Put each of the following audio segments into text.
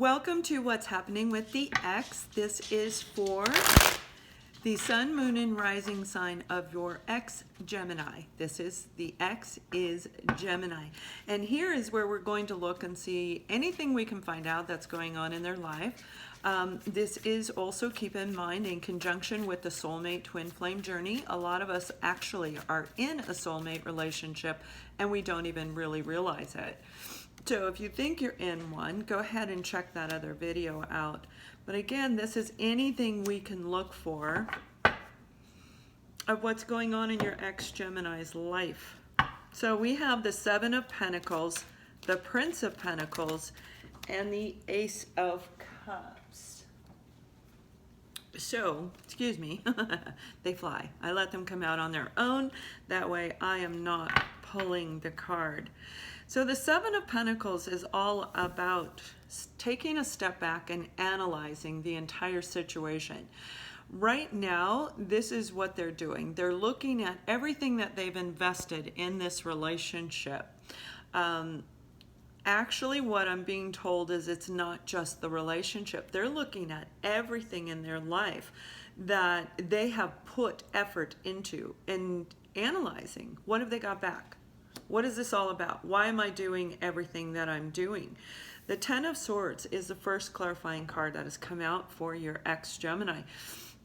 Welcome to What's Happening with the X. This is for the sun, moon, and rising sign of your X, Gemini. This is the X is Gemini. And here is where we're going to look and see anything we can find out that's going on in their life. This is also, keep in mind, in conjunction with the soulmate twin flame journey. A lot of us actually are in a soulmate relationship and we don't even really realize it. So if you think you're in one, go ahead and check that other video out. But again, this is anything we can look for of what's going on in your ex-Gemini's life. So we have the Seven of Pentacles, the Prince of Pentacles, and the Ace of Cups. So, excuse me, they fly. I let them come out on their own. That way I am not pulling the card. So the Seven of Pentacles is all about taking a step back and analyzing the entire situation. Right now, this is what they're doing. They're looking at everything that they've invested in this relationship. Actually, what I'm being told is it's not just the relationship. They're looking at everything in their life that they have put effort into and analyzing. What have they got back? What is this all about? Why am I doing everything that I'm doing? The Ten of Swords is the first clarifying card that has come out for your ex-Gemini.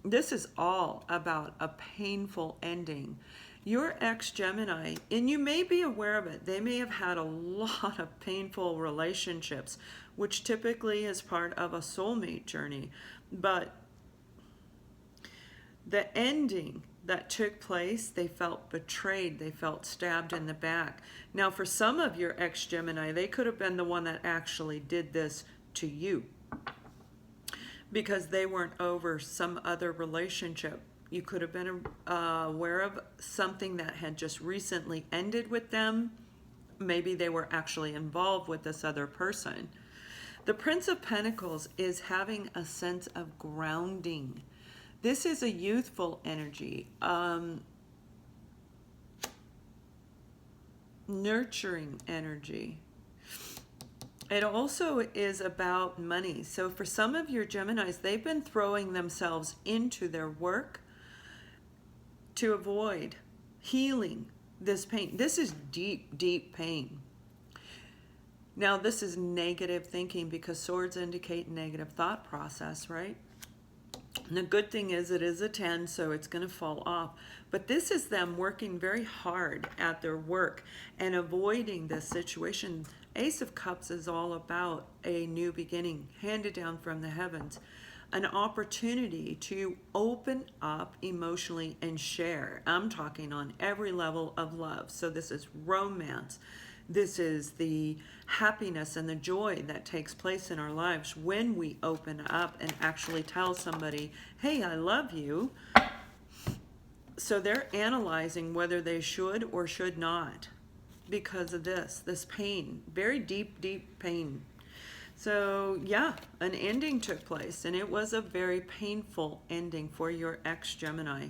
This is all about a painful ending. Your ex-Gemini, and you may be aware of it, they may have had a lot of painful relationships, which typically is part of a soulmate journey. But the ending that took place, they felt betrayed, they felt stabbed in the back. Now, for some of your ex-Gemini, they could have been the one that actually did this to you because they weren't over some other relationship. You could have been aware of something that had just recently ended with them. Maybe they were actually involved with this other person. The Prince of Pentacles is having a sense of grounding. This is a youthful energy, nurturing energy. It also is about money. So for some of your Geminis, they've been throwing themselves into their work to avoid healing this pain. This is deep, deep pain. Now, this is negative thinking because swords indicate negative thought process, right? And the good thing is it is a 10, so it's going to fall off. But this is them working very hard at their work and avoiding this situation. Ace of Cups is all about a new beginning, handed down from the heavens. An opportunity to open up emotionally and share. I'm talking on every level of love. So this is romance. This is the happiness and the joy that takes place in our lives when we open up and actually tell somebody, hey, I love you. So they're analyzing whether they should or should not because of this pain, very deep, deep pain. So yeah, an ending took place and it was a very painful ending for your ex-Gemini.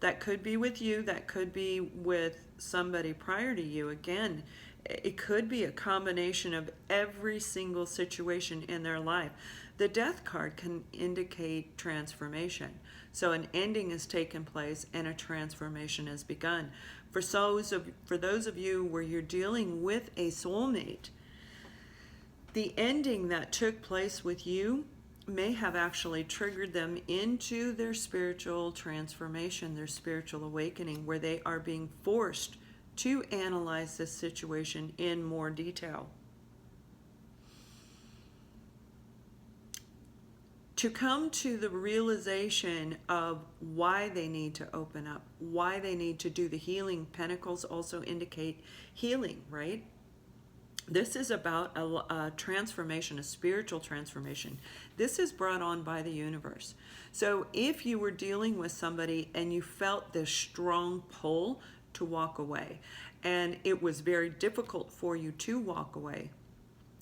That could be with you, that could be with somebody prior to you. Again, it could be a combination of every single situation in their life. The Death card can indicate transformation. So an ending has taken place and a transformation has begun. For those of you where you're dealing with a soulmate, the ending that took place with you may have actually triggered them into their spiritual transformation, their spiritual awakening, where they are being forced to analyze this situation in more detail. To come to the realization of why they need to open up, why they need to do the healing. Pentacles also indicate healing, right? This is about a transformation, a spiritual transformation. This is brought on by the universe. So if you were dealing with somebody and you felt this strong pull to walk away, and it was very difficult for you to walk away,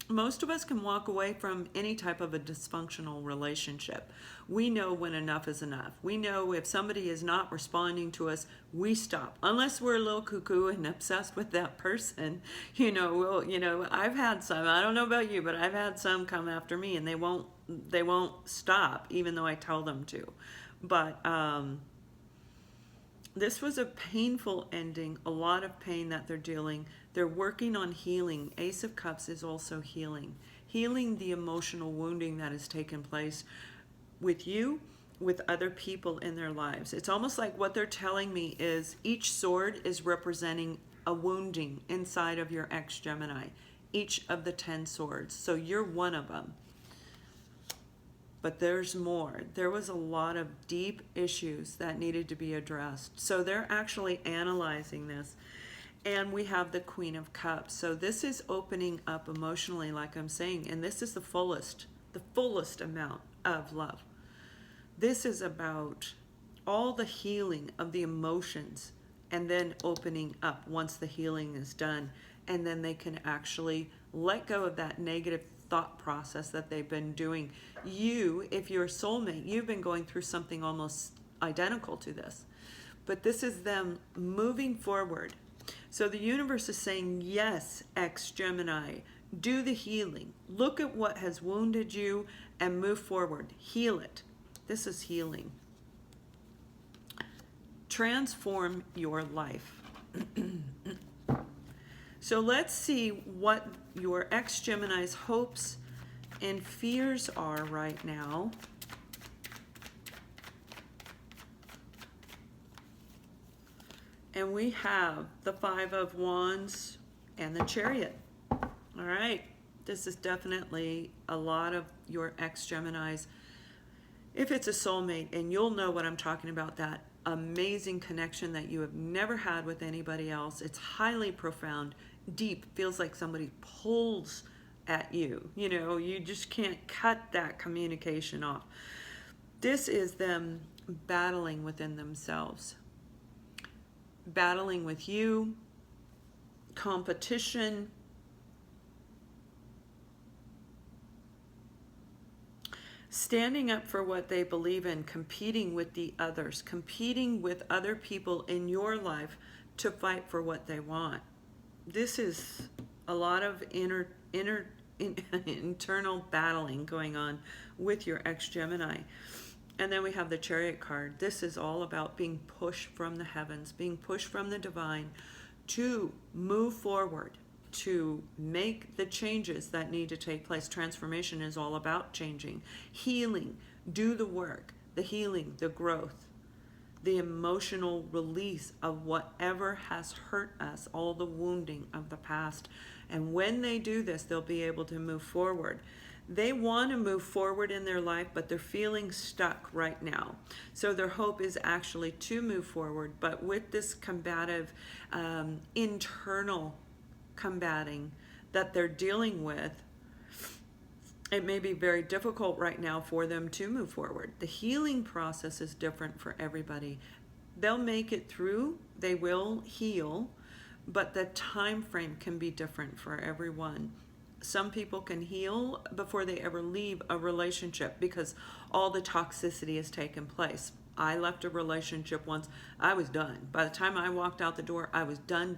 Most of us can walk away from any type of a dysfunctional relationship. We know when enough is enough. We know if somebody is not responding to us, we stop. Unless we're a little cuckoo and obsessed with that person, I've had some, I don't know about you, but I've had some come after me and they won't stop even though I tell them to. But this was a painful ending, a lot of pain that they're dealing. They're working on healing. Ace of Cups is also healing. Healing the emotional wounding that has taken place with you, with other people in their lives. It's almost like what they're telling me is each sword is representing a wounding inside of your ex-Gemini. Each of the 10 swords. So you're one of them. But there's more. There was a lot of deep issues that needed to be addressed. So they're actually analyzing this. And we have the Queen of Cups. So this is opening up emotionally, like I'm saying. And this is the fullest amount of love. This is about all the healing of the emotions and then opening up once the healing is done. And then they can actually let go of that negative thought process that they've been doing. You, if you're a soulmate, you've been going through something almost identical to this. But this is them moving forward. So the universe is saying, yes, ex-Gemini, do the healing. Look at what has wounded you and move forward. Heal it. This is healing. Transform your life. So let's see what your ex-Gemini's hopes and fears are right now. And we have the Five of Wands and the Chariot. All right. This is definitely a lot of your ex-Gemini's. If it's a soulmate, and you'll know what I'm talking about, that amazing connection that you have never had with anybody else. It's highly profound, deep, feels like somebody pulls at you. You just can't cut that communication off. This is them battling within themselves. Battling with you, competition, standing up for what they believe in, competing with the others, competing with other people in your life to fight for what they want. This is a lot of internal battling going on with your ex-Gemini. And then we have the Chariot card. This is all about being pushed from the heavens, being pushed from the divine to move forward, to make the changes that need to take place. Transformation is all about changing, healing, do the work, the healing, the growth, the emotional release of whatever has hurt us, all the wounding of the past. And when they do this, they'll be able to move forward. They want to move forward in their life, but they're feeling stuck right now. So their hope is actually to move forward, but with this combative, internal combating that they're dealing with, it may be very difficult right now for them to move forward. The healing process is different for everybody. They'll make it through, they will heal, but the time frame can be different for everyone. Some people can heal before they ever leave a relationship because all the toxicity has taken place. I left a relationship once. I was done. By the time I walked out the door, I was done,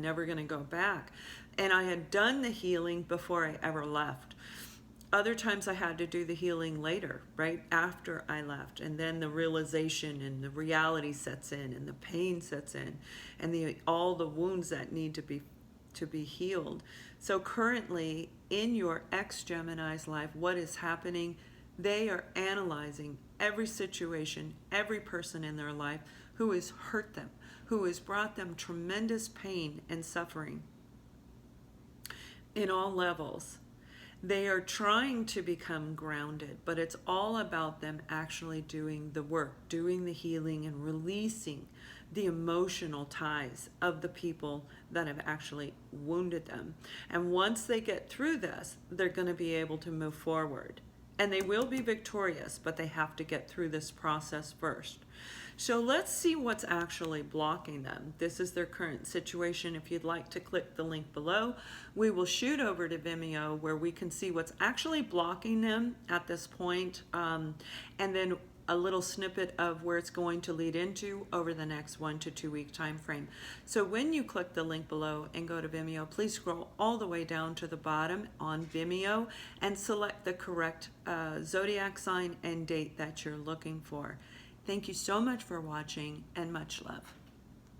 never going to go back. And I had done the healing before I ever left. Other times I had to do the healing later, right after I left. And then the realization and the reality sets in and the pain sets in and all the wounds that need to be healed. So currently in your ex-Gemini's life, what is happening? They are analyzing every situation, every person in their life who has hurt them, who has brought them tremendous pain and suffering in all levels. They are trying to become grounded, but it's all about them actually doing the work, doing the healing and releasing the emotional ties of the people that have actually wounded them. And once they get through this, they're going to be able to move forward. And they will be victorious, but they have to get through this process first. So let's see what's actually blocking them. This is their current situation. If you'd like to click the link below, we will shoot over to Vimeo where we can see what's actually blocking them at this point, and then a little snippet of where it's going to lead into over the next 1 to 2 week time frame. So when you click the link below and go to Vimeo, please scroll all the way down to the bottom on Vimeo and select the correct zodiac sign and date that you're looking for. Thank you so much for watching, and much love.